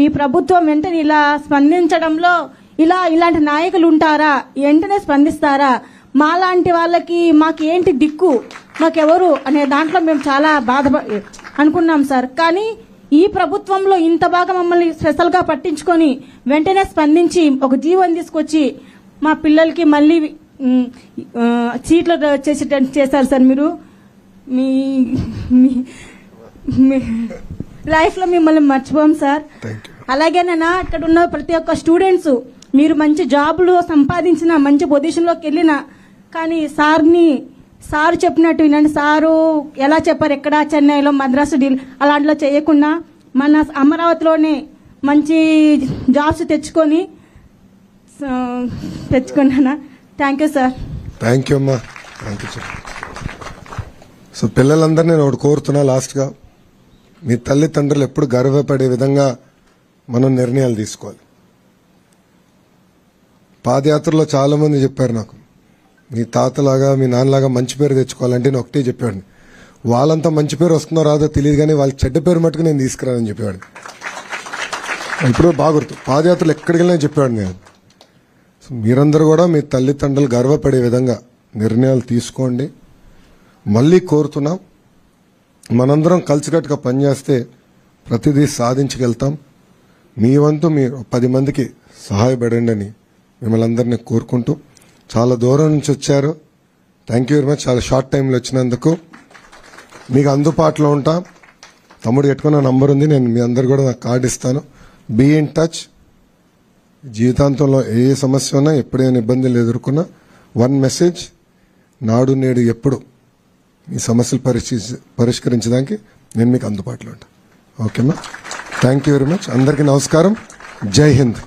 ఈ ప్రభుత్వం వెంటనే ఇలా స్పందించడంలో ఇలాంటి నాయకులు ఉంటారా, వెంటనే స్పందిస్తారా, మాలాంటి వాళ్ళకి మాకు ఏంటి దిక్కు, మాకెవరు అనే దాంట్లో మేము చాలా అనుకున్నాం సార్. కానీ ఈ ప్రభుత్వంలో ఇంత బాగా మమ్మల్ని స్పెషల్గా పట్టించుకొని వెంటనే స్పందించి ఒక జీవోని తీసుకొచ్చి మా పిల్లలకి మళ్ళీ సీట్లు చేశారు సార్. మీరు మీ లైఫ్లో మిమ్మల్ని మర్చిపోం సార్. అలాగే నేను ఇక్కడ ఉన్న ప్రతి ఒక్క స్టూడెంట్స్ మీరు మంచి జాబులు సంపాదించిన, మంచి పొజిషన్లోకి వెళ్ళిన, కానీ సారు చెప్పినట్టు వినండి. సారు ఎలా చెప్పారు, ఎక్కడ చెన్నైలో మద్రాసు అలాంటిలో చేయకుండా మన అమరావతిలోనే మంచి జాబ్స్ తెచ్చుకున్నానా. Thank you sir. Thank you అమ్మా. Thank you sir. సో పిల్లలందరూ నేను ఒకటి కోరుతున్నా లాస్ట్గా, మీ తల్లిదండ్రులు ఎప్పుడు గర్వపడే విధంగా మనం నిర్ణయాలు తీసుకోవాలి. పాదయాత్రలో చాలా మంది చెప్పారు నాకు, మీ తాతలాగా మీ నాన్నలాగా మంచి పేరు తెచ్చుకోవాలంటే నేను ఒకటే చెప్పాడు, వాళ్ళంతా మంచి పేరు వస్తుందో రాదో తెలియదు కానీ వాళ్ళకి చెడ్డ పేరు మట్టుకు నేను తీసుకురానని చెప్పాడు. ఇప్పుడు బాగా గుర్తు, పాదయాత్రలు ఎక్కడికి వెళ్ళినా చెప్పాడు నేను. మీరందరూ కూడా మీ తల్లిదండ్రులు గర్వపడే విధంగా నిర్ణయాలు తీసుకోండి. మళ్ళీ కోరుతున్నాం, మనందరం కలిసికట్టుగా పనిచేస్తే ప్రతిదీ సాధించగలుగుతాం. మీ వంతు మీరు 10 మందికి సహాయపడండి అని మిమ్మల్ని అందరినీ కోరుకుంటూ, చాలా దూరం నుంచి వచ్చారు, థ్యాంక్ యూ వెరీ మచ్. చాలా షార్ట్ టైంలో వచ్చినందుకు మీకు అందుబాటులో ఉంటాం. తమ్ముడు పెట్టుకున్న నంబర్ ఉంది, నేను మీ అందరు కూడా నాకు కార్డు ఇస్తాను. Be in touch. జీవితాంతంలో ఏ సమస్య ఉన్నా, ఎప్పుడైనా ఇబ్బందులు ఎదుర్కొన్నా 1 మెసేజ్, నాడు నేడు ఎప్పుడు మీ సమస్యలు పరిష్కరించడానికి నేను మీకు అందుబాటులో ఉంటాను. ఓకేమ్మా, థ్యాంక్ యూ వెరీ మచ్. అందరికీ నమస్కారం. జై హింద్.